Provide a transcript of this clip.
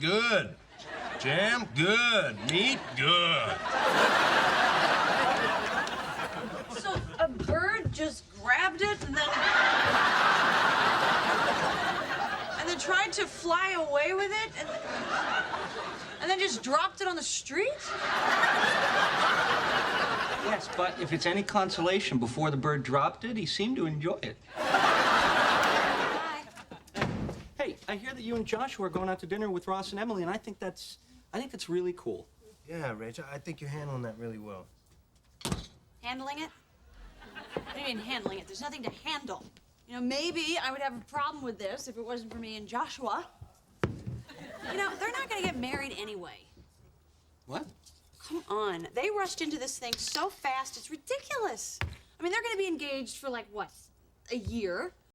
Good. Jam, good. Meat, good. So a bird just grabbed it and then tried to fly away with it and then just dropped it on the street? Yes, but if it's any consolation, before the bird dropped it, he seemed to enjoy it. Bye. Hey, I hear that you and Joshua are going out to dinner with Ross and Emily, and I think that's really cool. Yeah, Rachel, I think you're handling that really well. Handling it? What do you mean handling it? There's nothing to handle. You know, maybe I would have a problem with this if it wasn't for me and Joshua. You know, they're not gonna get married anyway. What? Come on. They rushed into this thing so fast, it's ridiculous. I mean, they're gonna be engaged for like, what, a year?